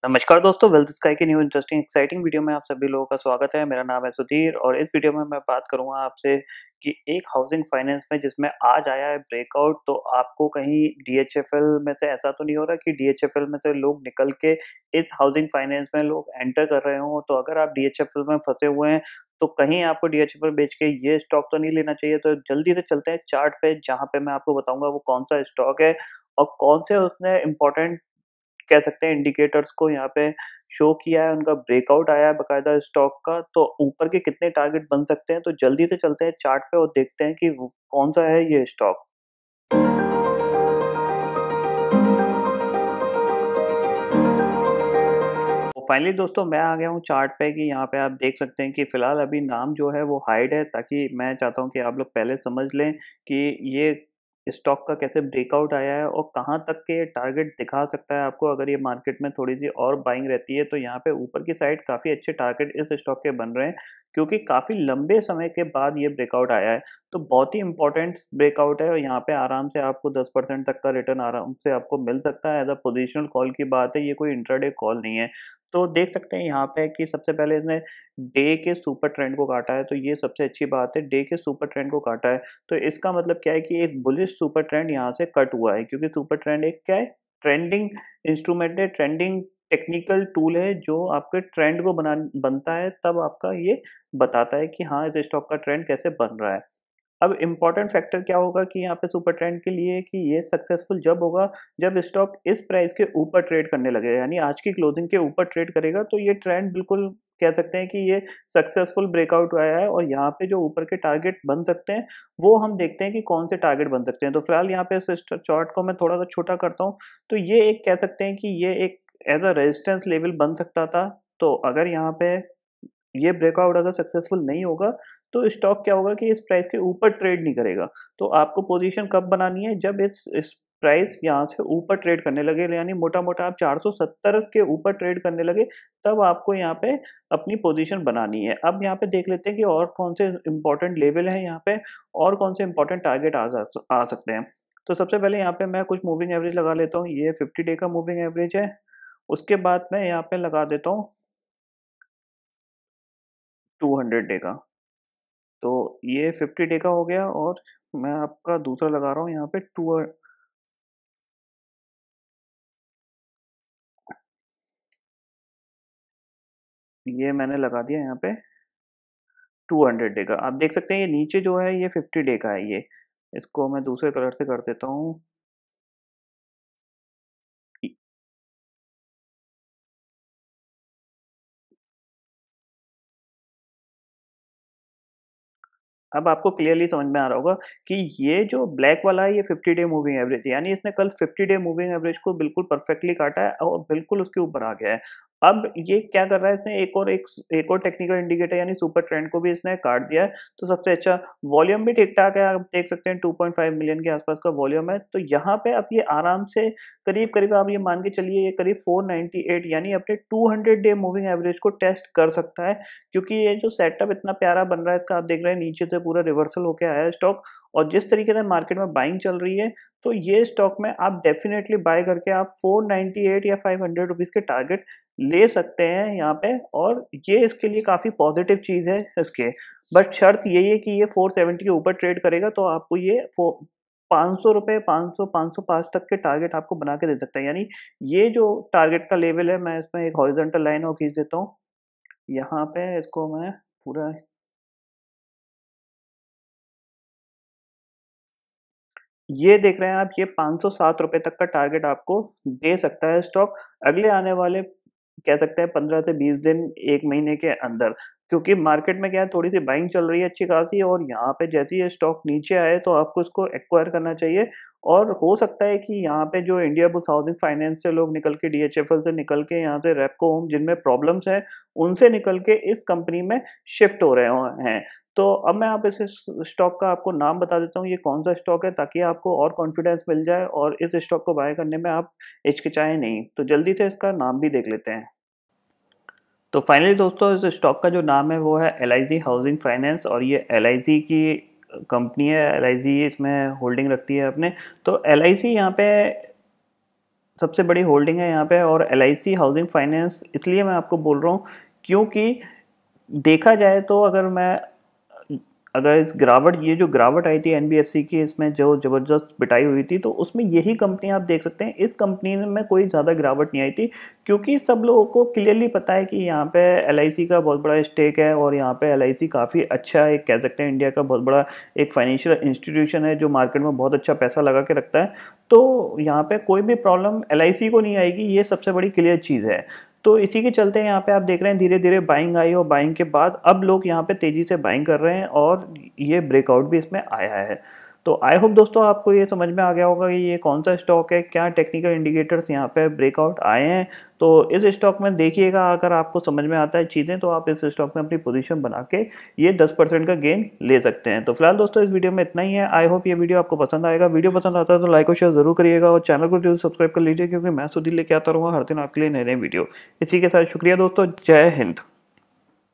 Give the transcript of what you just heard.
नमस्कार दोस्तों, wealth sky की न्यू इंटरेस्टिंग एक्साइटिंग वीडियो में आप सभी लोगों का स्वागत है। मेरा नाम है सुधीर और इस वीडियो में मैं बात करूंगा आपसे कि एक हाउसिंग फाइनेंस में जिसमें आज आया है ब्रेकआउट, तो आपको कहीं डीएचएफएल में से ऐसा तो नहीं हो रहा कि डीएचएफएल में से लोग निकल के इस हाउसिंग फाइनेंस में लोग एंटर कर रहे हो। तो अगर आप डीएचएफएल में फंसे हुए हैं तो कहीं आपको डीएचएफएल बेच के ये स्टॉक तो नहीं लेना चाहिए। तो जल्दी से चलते हैं चार्ट पे, जहाँ पे मैं आपको बताऊंगा वो कौन सा स्टॉक है और कौन से उसने इंपॉर्टेंट कह सकते हैं इंडिकेटर्स को यहाँ पे शो किया है। उनका ब्रेकआउट आया है बकायदा स्टॉक का, तो ऊपर के कितने टारगेट बन सकते हैं। तो जल्दी से चलते हैं चार्ट पे और देखते हैं कि कौन सा है ये स्टॉक। तो फाइनली दोस्तों मैं आ गया हूँ चार्ट पे कि यहाँ पे आप देख सकते हैं कि फिलहाल अभी नाम जो है वो हाइड है, ताकि मैं चाहता हूँ कि आप लोग पहले समझ लें कि ये स्टॉक का कैसे ब्रेकआउट आया है और कहाँ तक के टारगेट दिखा सकता है आपको। अगर ये मार्केट में थोड़ी सी और बाइंग रहती है तो यहाँ पे ऊपर की साइड काफ़ी अच्छे टारगेट इस स्टॉक के बन रहे हैं, क्योंकि काफ़ी लंबे समय के बाद ये ब्रेकआउट आया है। तो बहुत ही इंपॉर्टेंट ब्रेकआउट है और यहाँ पे आराम से आपको 10% तक का रिटर्न आराम से आपको मिल सकता है। एज अ पोजिशनल कॉल की बात है, ये कोई इंट्राडे कॉल नहीं है। तो देख सकते हैं यहाँ पे कि सबसे पहले इसने डे के सुपर ट्रेंड को काटा है, तो ये सबसे अच्छी बात है। डे के सुपर ट्रेंड को काटा है तो इसका मतलब क्या है कि एक बुलिश सुपर ट्रेंड यहाँ से कट हुआ है, क्योंकि सुपर ट्रेंड एक क्या है, ट्रेंडिंग इंस्ट्रूमेंट है, ट्रेंडिंग टेक्निकल टूल है जो आपके ट्रेंड को बनता है, तब आपका ये बताता है कि हाँ इस स्टॉक का ट्रेंड कैसे बन रहा है। अब इम्पोर्टेंट फैक्टर क्या होगा कि यहाँ पे सुपर ट्रेंड के लिए कि ये सक्सेसफुल जब होगा जब स्टॉक इस प्राइस के ऊपर ट्रेड करने लगेगा, यानी आज की क्लोजिंग के ऊपर ट्रेड करेगा, तो ये ट्रेंड बिल्कुल कह सकते हैं कि ये सक्सेसफुल ब्रेकआउट आया है। और यहाँ पे जो ऊपर के टारगेट बन सकते हैं वो हम देखते हैं कि कौन से टारगेट बन सकते हैं। तो फिलहाल यहाँ पे इस चार्ट को मैं थोड़ा सा छोटा करता हूँ, तो ये एक कह सकते हैं कि ये एक एज अ रेजिस्टेंस लेवल बन सकता था। तो अगर यहाँ पे ये ब्रेकआउट अगर सक्सेसफुल नहीं होगा तो स्टॉक क्या होगा कि इस प्राइस के ऊपर ट्रेड नहीं करेगा। तो आपको पोजीशन कब बनानी है, जब इस प्राइस यहाँ से ऊपर ट्रेड करने लगे, यानी मोटा मोटा आप 470 के ऊपर ट्रेड करने लगे, तब आपको यहाँ पे अपनी पोजीशन बनानी है। अब यहाँ पे देख लेते हैं कि और कौन से इंपॉर्टेंट लेवल है यहाँ पे और कौन से इंपॉर्टेंट टारगेट आ सकते हैं। तो सबसे पहले यहाँ पे मैं कुछ मूविंग एवरेज लगा लेता हूँ। ये 50 डे का मूविंग एवरेज है। उसके बाद मैं यहाँ पे लगा देता हूँ 200 डे का। तो ये 50 डे का हो गया और मैं आपका दूसरा लगा रहा हूँ यहाँ पे टू, ये मैंने लगा दिया यहाँ पे 200 डे का। आप देख सकते हैं ये नीचे जो है ये 50 डे का है। ये इसको मैं दूसरे कलर से कर देता हूँ। अब आपको क्लियरली समझ में आ रहा होगा कि ये जो ब्लैक वाला है ये 50 डे मूविंग एवरेज है, यानी इसने कल 50 डे मूविंग एवरेज को बिल्कुल परफेक्टली काटा है और बिल्कुल उसके ऊपर आ गया है। अब ये क्या कर रहा है, इसने एक और टेक्निकल इंडिकेटर यानी सुपर ट्रेंड को भी इसने काट दिया है। तो सबसे अच्छा वॉल्यूम भी ठीक ठाक है, आप देख सकते हैं 2.5 मिलियन के आसपास का वॉल्यूम है। तो यहाँ पे अब ये आराम से करीब करीब आप ये मान के चलिए ये करीब 498 यानी अपने 200 डे मूविंग एवरेज को टेस्ट कर सकता है, क्योंकि ये जो सेटअप इतना प्यारा बन रहा है इसका, आप देख रहे हैं नीचे से पूरा रिवर्सल होके आया है स्टॉक। और जिस तरीके से मार्केट में बाइंग चल रही है तो ये स्टॉक में आप डेफिनेटली बाय करके आप 498 या 500 रुपीज के टारगेट ले सकते हैं यहाँ पे। और ये इसके लिए काफी पॉजिटिव चीज है इसके, बट शर्त यही है कि ये 470 के ऊपर ट्रेड करेगा तो आपको ये 500 रुपये, 500, 505 तक के टारगेट आपको बना के दे सकता है। यानी ये जो टारगेट का लेवल है, मैं इसमें एक हॉरिजॉन्टल लाइन और खींच देता हूँ यहाँ पे, इसको मैं पूरा, ये देख रहे हैं आप, ये 507 रुपए तक का टारगेट आपको दे सकता है स्टॉक अगले आने वाले कह सकते हैं 15 से 20 दिन, 1 महीने के अंदर। क्योंकि मार्केट में क्या है, थोड़ी सी बाइंग चल रही है अच्छी खासी, और यहाँ पे जैसे ही ये स्टॉक नीचे आए तो आपको इसको एक्वायर करना चाहिए। और हो सकता है कि यहाँ पे जो इंडिया बुल्स हाउसिंग फाइनेंस से लोग निकल के, डीएचएफएल से निकल के, यहाँ से रेपको होम जिनमें प्रॉब्लम्स है उनसे निकल के इस कंपनी में शिफ्ट हो रहे हैं। तो अब मैं आप इस स्टॉक का आपको नाम बता देता हूँ ये कौन सा स्टॉक है, ताकि आपको और कॉन्फिडेंस मिल जाए और इस स्टॉक को बाय करने में आप हिचकिचाएं नहीं। तो जल्दी से इसका नाम भी देख लेते हैं। तो फाइनली दोस्तों इस स्टॉक का जो नाम है वो है एलआईसी हाउसिंग फाइनेंस, और ये एलआईसी की कंपनी है। एलआईसी इसमें होल्डिंग रखती है अपने। तो एलआईसी यहाँ पे सबसे बड़ी होल्डिंग है यहाँ पे, और LIC हाउसिंग फाइनेंस इसलिए मैं आपको बोल रहा हूँ क्योंकि देखा जाए तो अगर इस गिरावट, ये जो गिरावट आई थी NBFC की, इसमें जो ज़बरदस्त पिटाई हुई थी, तो उसमें यही कंपनी आप देख सकते हैं, इस कंपनी में कोई ज़्यादा गिरावट नहीं आई थी क्योंकि सब लोगों को क्लियरली पता है कि यहाँ पे LIC का बहुत बड़ा स्टेक है, और यहाँ पे LIC काफ़ी अच्छा एक कह सकते हैं इंडिया का बहुत बड़ा एक फाइनेंशियल इंस्टीट्यूशन है जो मार्केट में बहुत अच्छा पैसा लगा के रखता है। तो यहाँ पे कोई भी प्रॉब्लम LIC को नहीं आएगी, ये सबसे बड़ी क्लियर चीज़ है। तो इसी के चलते यहाँ पे आप देख रहे हैं धीरे धीरे बाइंग आई, और बाइंग के बाद अब लोग यहाँ पे तेज़ी से बाइंग कर रहे हैं, और ये ब्रेकआउट भी इसमें आया है। तो आई होप दोस्तों आपको ये समझ में आ गया होगा कि ये कौन सा स्टॉक है, क्या टेक्निकल इंडिकेटर्स यहाँ पे ब्रेकआउट आए हैं। तो इस स्टॉक में देखिएगा, अगर आपको समझ में आता है चीज़ें तो आप इस स्टॉक में अपनी पोजीशन बना के ये 10% का गेन ले सकते हैं। तो फिलहाल दोस्तों इस वीडियो में इतना ही है। आई होप ये वीडियो आपको पसंद आएगा। वीडियो पसंद आता है तो लाइक और शेयर जरूर करिएगा, और चैनल को जरूर सब्सक्राइब कर लीजिए, क्योंकि मैं सुधीर लेके आता रहूँगा हर दिन आपके लिए नए नए वीडियो। इसी के साथ शुक्रिया दोस्तों, जय हिंद।